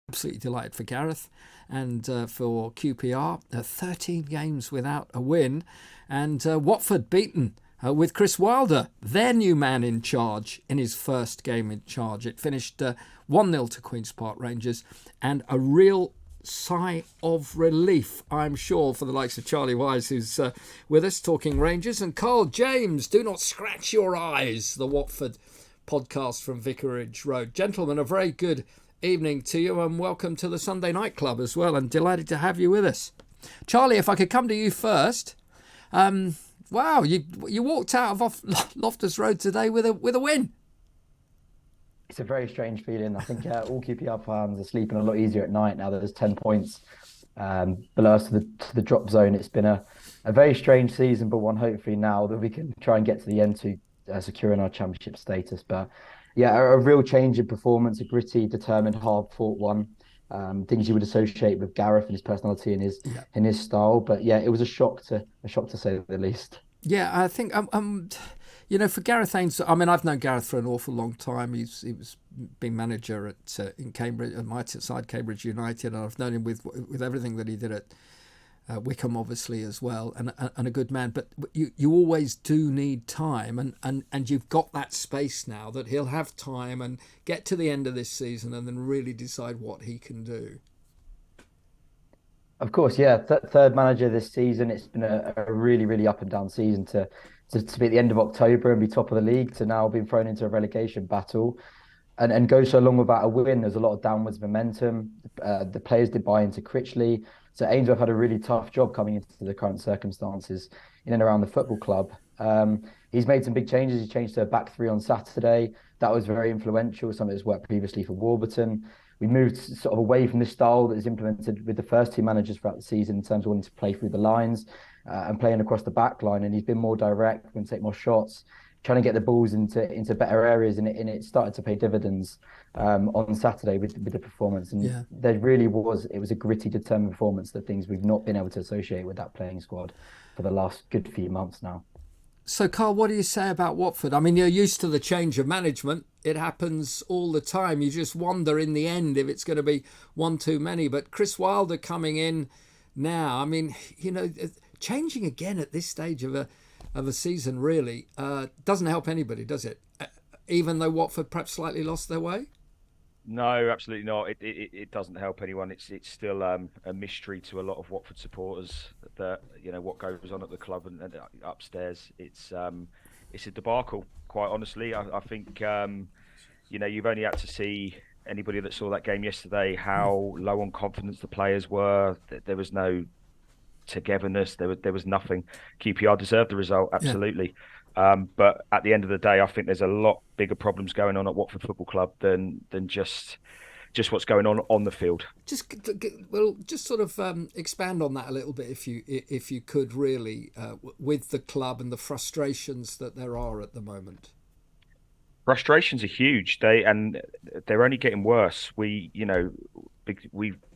Absolutely delighted for Gareth and for QPR. 13 games without a win, and Watford beaten with Chris Wilder, their new man in charge, in his first game in charge. It finished 1-0 to Queen's Park Rangers, and a real sigh of relief, I'm sure, for the likes of Charlie Wise, who's with us talking Rangers, and Carl James, Do Not Scratch Your Eyes, the Watford podcast from Vicarage Road. Gentlemen, a very good evening to you, and welcome to the Sunday Night Club as well, and delighted to have you with us. Charlie, if I could come to you first. Wow, you walked out of Loftus Road today with a win. It's a very strange feeling. I think all QPR fans are sleeping a lot easier at night now that there's 10 points below us to the drop zone. It's been a very strange season, but one hopefully now that we can try and get to the end to securing our championship status. But yeah, a real change in performance, a gritty, determined, hard-fought one. Things you would associate with Gareth and his personality and his style. But yeah, it was a shock to say the least. Yeah, I think for Gareth Haynes, I mean, I've known Gareth for an awful long time. He was been manager in Cambridge, at my side, Cambridge United, and I've known him with everything that he did at Wickham, obviously, as well, and a good man. But you always do need time, and you've got that space now that he'll have time and get to the end of this season and then really decide what he can do. Of course, yeah. Third manager this season. It's been a really, really up and down season to be at the end of October and be top of the league to now being thrown into a relegation battle and go so long without a win. There's a lot of downwards momentum. The players did buy into Critchley. So Ainsworth had a really tough job coming into the current circumstances in and around the football club. He's made some big changes. He changed to a back three on Saturday. That was very influential. Some of his work previously for Warburton. We moved sort of away from the style that is implemented with the first two managers throughout the season in terms of wanting to play through the lines and playing across the back line. And he's been more direct, going to take more shots, trying to get the balls into better areas. And it started to pay dividends on Saturday with the performance. And it was a gritty, determined performance, the things we've not been able to associate with that playing squad for the last good few months now. So, Carl, what do you say about Watford? I mean, you're used to the change of management. It happens all the time. You just wonder in the end if it's going to be one too many. But Chris Wilder coming in now, I mean, changing again at this stage of a season really doesn't help anybody, does it? Even though Watford perhaps slightly lost their way? No, absolutely not. It doesn't help anyone. It's still a mystery to a lot of Watford supporters that what goes on at the club and upstairs. It's a debacle. Quite honestly, I think you've only had to see anybody that saw that game yesterday how low on confidence the players were. There was no togetherness. There was nothing. QPR deserved the result, absolutely. Yeah. But at the end of the day, I think there's a lot bigger problems going on at Watford Football Club than just what's going on the field. Just sort of expand on that a little bit, if you could, really, with the club and the frustrations that there are at the moment. Frustrations are huge. They're only getting worse. We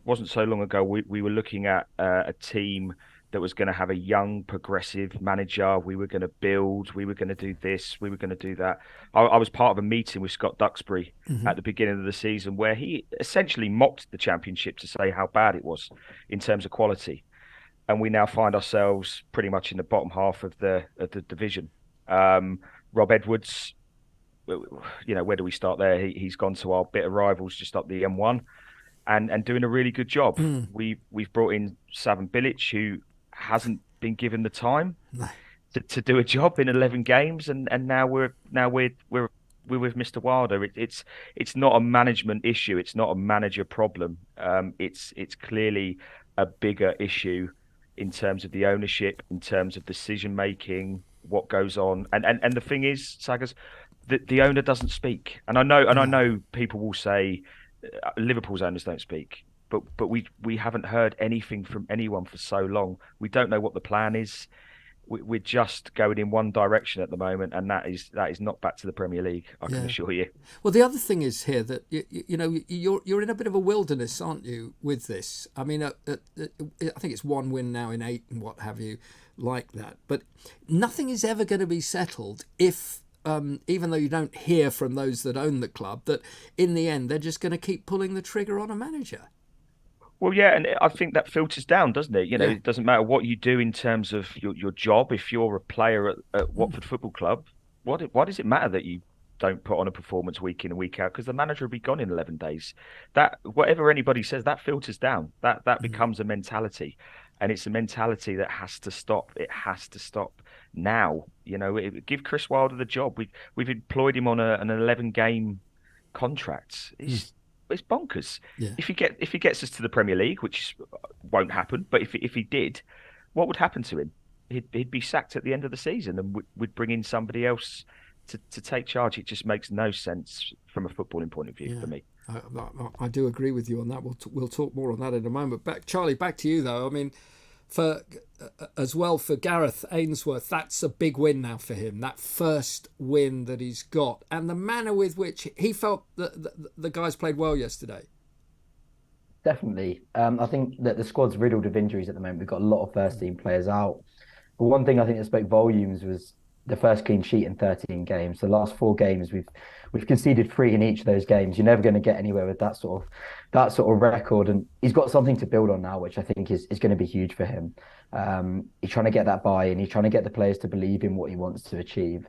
wasn't so long ago we were looking at a team that was going to have a young, progressive manager. We were going to build. We were going to do this. We were going to do that. I was part of a meeting with Scott Duxbury at the beginning of the season where he essentially mocked the Championship to say how bad it was in terms of quality. And we now find ourselves pretty much in the bottom half of the division. Rob Edwards, where do we start there? He's gone to our bitter rivals just up the M1 and doing a really good job. We've brought in Slaven Bilic, who hasn't been given the time to do a job in 11 games, and now we're with Mr. Wilder. It's not a management issue. It's not a manager problem. It's clearly a bigger issue in terms of the ownership, in terms of decision making, what goes on, and the thing is, Saggers, the owner doesn't speak, and I know people will say Liverpool's owners don't speak. But we haven't heard anything from anyone for so long. We don't know what the plan is. We're just going in one direction at the moment, and that is not back to the Premier League. I can assure you. Well, the other thing is here that you're in a bit of a wilderness, aren't you, with this? I mean, I think it's one win now in 8 and what have you, like that. But nothing is ever going to be settled if even though you don't hear from those that own the club, that in the end they're just going to keep pulling the trigger on a manager. Well, yeah, and I think that filters down, doesn't it? Yeah. It doesn't matter what you do in terms of your job. If you're a player at Watford Football Club, why does it matter that you don't put on a performance week in and week out? Because the manager will be gone in 11 days. That whatever anybody says, that filters down. That becomes a mentality, and it's a mentality that has to stop. It has to stop now. Give Chris Wilder the job. We've employed him on an 11-game contract. It's bonkers. Yeah. If he gets us to the Premier League, which won't happen, but if he did, what would happen to him? He'd be sacked at the end of the season, and we'd bring in somebody else to take charge. It just makes no sense from a footballing point of view for me. I do agree with you on that. We'll talk more on that in a moment. Charlie, back to you though. I mean, for Gareth Ainsworth, that's a big win now for him. That first win that he's got, and the manner with which he felt the guys played well yesterday. Definitely. I think that the squad's riddled with injuries at the moment. We've got a lot of first team players out. But one thing I think that spoke volumes was the first clean sheet in 13 games. The last 4 games we've conceded 3 in each of those games. You're never going to get anywhere with that sort of record. And he's got something to build on now, which I think is going to be huge for him. He's trying to get that buy-in. He's trying to get the players to believe in what he wants to achieve.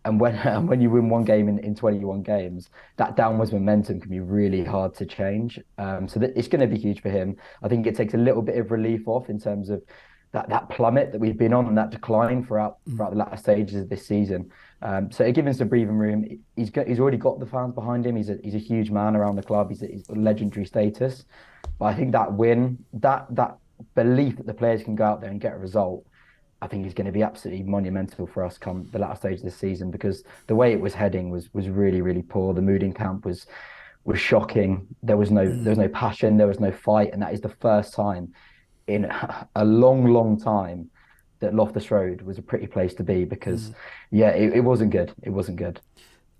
And when you win one game in 21 games, that downwards momentum can be really hard to change. So it's going to be huge for him. I think it takes a little bit of relief off in terms of that plummet that we've been on and that decline throughout the latter stages of this season. So it gives him some breathing room. He's already got the fans behind him. He's a huge man around the club. He's got legendary status. But I think that win, that belief that the players can go out there and get a result, I think is going to be absolutely monumental for us come the latter stage of the season, because the way it was heading was really, really poor. The mood in camp was shocking. There was no passion. There was no fight, and that is the first time in a long time that Loftus Road was a pretty place to be, because it wasn't good. It wasn't good.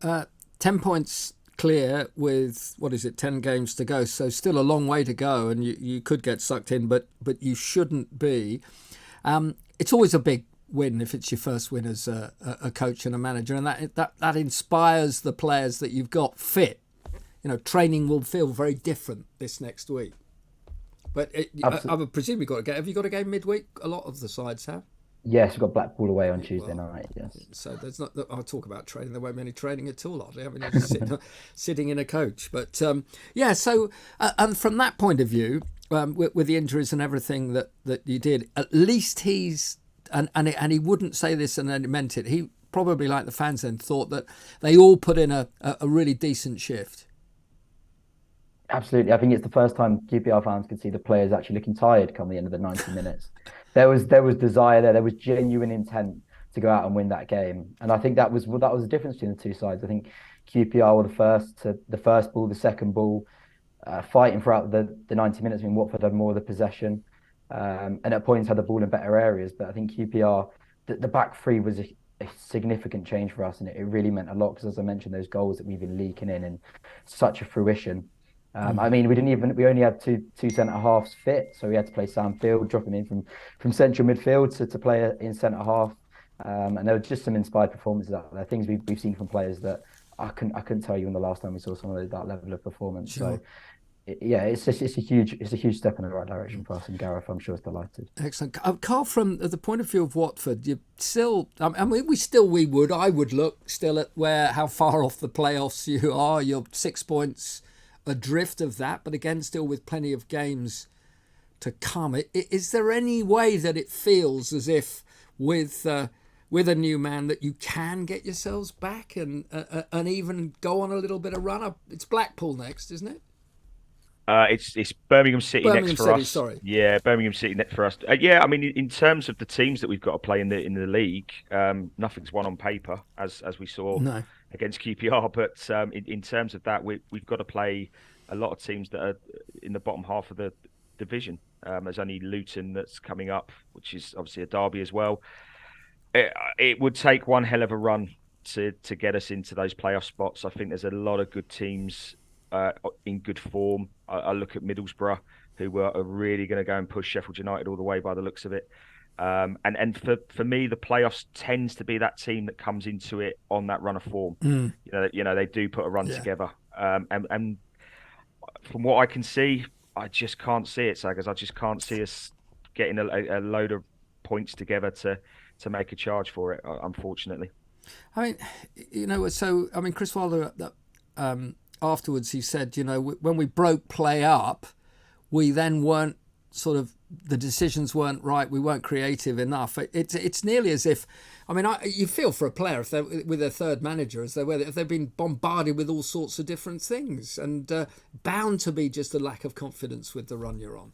10 points clear with 10 games to go, so still a long way to go, and you could get sucked in, but you shouldn't be. It's always a big win if it's your first win as a coach and a manager, and that inspires the players that you've got fit. Training will feel very different this next week. But I would presume have you got a game midweek? A lot of the sides have. Yes, we've got Blackpool away on Tuesday night. Yes. So there's not. I'll talk about training. There won't be any training at all. I mean, just sitting in a coach. But So and from that point of view, with the injuries and everything that you did, at least he's and he wouldn't say this and then he meant it. He probably, like the fans then, thought that they all put in a really decent shift. Absolutely. I think it's the first time QPR fans could see the players actually looking tired come the end of the 90 minutes. There was desire there. There was genuine intent to go out and win that game. And I think that was the difference between the two sides. I think QPR were the first ball, the second ball, fighting throughout the 90 minutes. I mean, Watford had more of the possession and at points had the ball in better areas. But I think QPR, the back three was a significant change for us. And it really meant a lot because, as I mentioned, those goals that we've been leaking in such a fruition. I mean, we only had two centre halves fit, so we had to play Sam Field, drop him in from central midfield to play in centre half, and there were just some inspired performances out there, things we've seen from players that I couldn't tell you when the last time we saw someone of that level of performance. Sure. So it's a huge step in the right direction for us, and Gareth, I'm sure, is delighted. Excellent. Carl, from the point of view of Watford, you still, I mean, I would look still at how far off the playoffs you are. You're 6 points adrift of that, but again, still with plenty of games to come. Is there any way that it feels as if with a new man that you can get yourselves back and even go on a little bit of run up? It's Blackpool next, isn't it? It's Birmingham City next for us. Sorry. Yeah, Birmingham City next for us. I mean, in terms of the teams that we've got to play in the league, nothing's won on paper, as we saw against QPR. But in terms of that, we've got to play a lot of teams that are in the bottom half of the division. There's only Luton that's coming up, which is obviously a derby as well. It would take one hell of a run to get us into those playoff spots. I think there's a lot of good teams in good form. I look at Middlesbrough, who are really going to go and push Sheffield United all the way by the looks of it. And for me, the playoffs tends to be that team that comes into it on that run of form. They do put a run together. And from what I can see, I just can't see it, Saggers. I just can't see us getting a load of points together to make a charge for it, unfortunately. I mean, so I mean, Chris Wilder afterwards he said, when we broke play up, we then weren't the decisions weren't right. We weren't creative enough. It's nearly as if, I mean, you feel for a player if they're with their third manager, if they've been bombarded with all sorts of different things, and bound to be just a lack of confidence with the run you're on.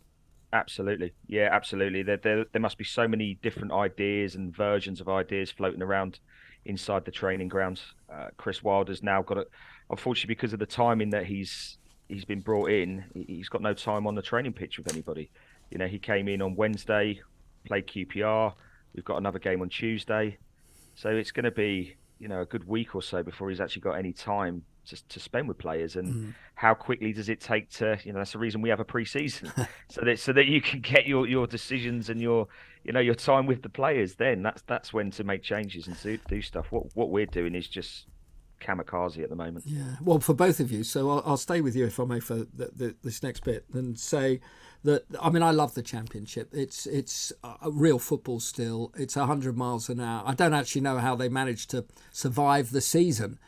Absolutely, yeah, absolutely. There must be so many different ideas and versions of ideas floating around inside the training grounds. Chris Wilder's now got it. Unfortunately, because of the timing that he's been brought in, he's got no time on the training pitch with anybody. He came in on Wednesday, played QPR. We've got another game on Tuesday, so it's going to be a good week or so before he's actually got any time to spend with players. And how quickly does it take to that's the reason we have a pre-season so that you can get your decisions and your time with the players. Then that's when to make changes and do stuff. What we're doing is just kamikaze at the moment. Yeah, well, for both of you, so I'll stay with you if I may for this next bit and say that, I mean, I love the Championship. It's a real football still. It's 100 miles an hour. I don't actually know how they managed to survive the season,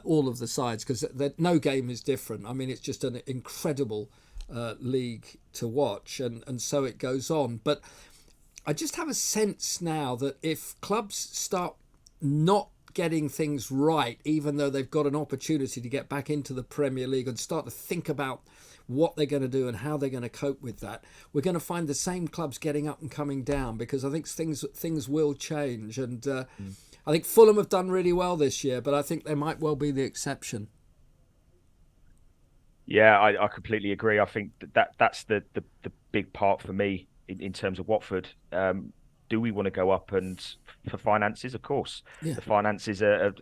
all of the sides, because no game is different. I mean, it's just an incredible league to watch, and so it goes on. But I just have a sense now that if clubs start not getting things right, even though they've got an opportunity to get back into the Premier League and start to think about what they're going to do and how they're going to cope with that, we're going to find the same clubs getting up and coming down, because I think things will change. And I think Fulham have done really well this year, but I think they might well be the exception. Yeah, I completely agree. I think that's the big part for me in terms of Watford. Do we want to go up? And for finances, of course, the finances are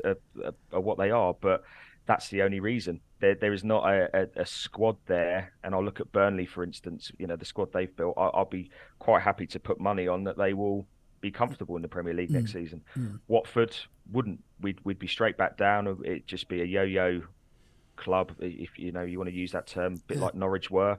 what they are, but that's the only reason. There is not a squad there. And I'll look at Burnley, for instance, the squad they've built. I'll be quite happy to put money on that they will be comfortable in the Premier League next season. Watford wouldn't. We'd be straight back down. It'd just be a yo-yo club, if you want to use that term, a bit like Norwich were.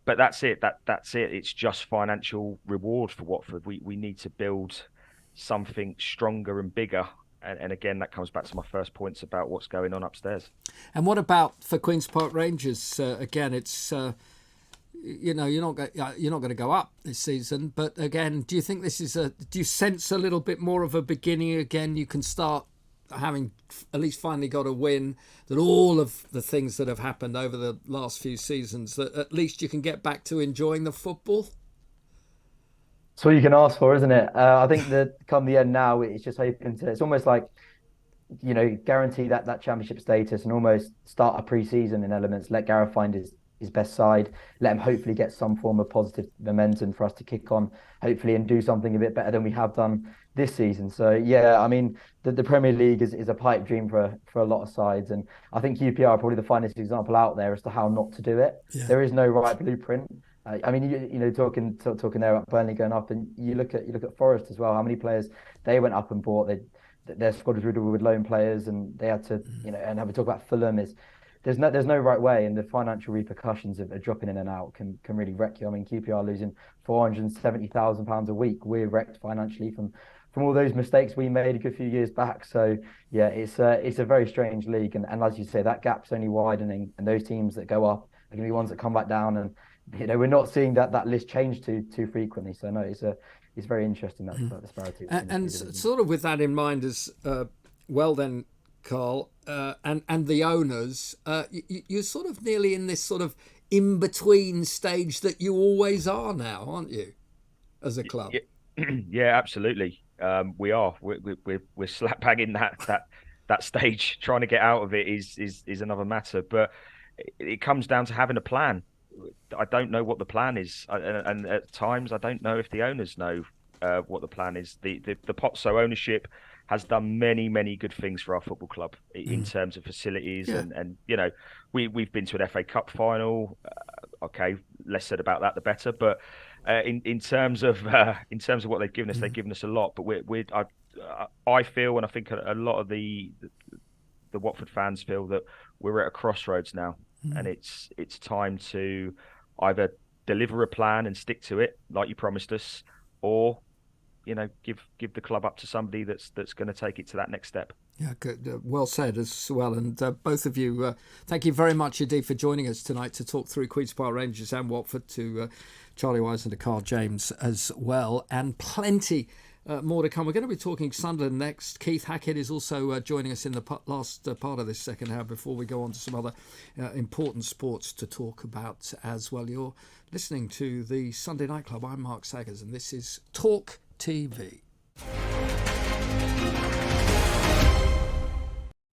But that's it. That's it. It's just financial reward for Watford. We need to build something stronger and bigger. And again, that comes back to my first points about what's going on upstairs. And what about for Queen's Park Rangers? Again, it's you're not going to go up this season. But again, do you think this is do you sense a little bit more of a beginning again? You can start having at least finally got a win, that all of the things that have happened over the last few seasons, that at least you can get back to enjoying the football? That's all you can ask for, isn't it? I think that come the end now, it's just hoping to, it's almost like, guarantee that championship status and almost start a pre-season in elements, let Gareth find his best side, let him hopefully get some form of positive momentum for us to kick on, hopefully, and do something a bit better than we have done this season. So yeah, I mean, the Premier League is a pipe dream for a lot of sides, and I think QPR are probably the finest example out there as to how not to do it. Yeah. There is no right blueprint. I mean, talking there about Burnley going up, and you look at Forest as well. How many players they went up and bought? Their squad was riddled with loan players, and they had to, and have we talk about Fulham is. There's no right way, and the financial repercussions of dropping in and out can really wreck you. I mean, QPR losing £470,000 a week. We're wrecked financially from all those mistakes we made a good few years back. So yeah, it's a very strange league, and as you say, that gap's only widening, and those teams that go up are going to be ones that come back down, and we're not seeing that list change too frequently. So no, it's very interesting that disparity. And sort of with that in mind as well, then, Carl, and the owners, you're sort of nearly in this sort of in-between stage that you always are now, aren't you, as a club? Yeah, absolutely. We are. We're slap bang in that stage. Trying to get out of it is another matter, but it comes down to having a plan. I don't know what the plan is, and at times I don't know if the owners know what the plan is. The Pozzo ownership has done many good things for our football club in terms of facilities, and we've been to an FA Cup final. Okay, less said about that the better, but in terms of what they've given us, they've given us a lot. But I feel, and I think a lot of the Watford fans feel that we're at a crossroads now, and it's time to either deliver a plan and stick to it like you promised us, or give the club up to somebody that's going to take it to that next step. Yeah, good. Well said as well. And both of you, thank you very much indeed for joining us tonight to talk through Queen's Park Rangers and Watford, to Charlie Wise and to Carl James as well. And plenty more to come. We're going to be talking Sunderland next. Keith Hackett is also joining us in the last part of this second hour before we go on to some other important sports to talk about as well. You're listening to the Sunday Night Club. I'm Mark Saggers, and this is Talk TV.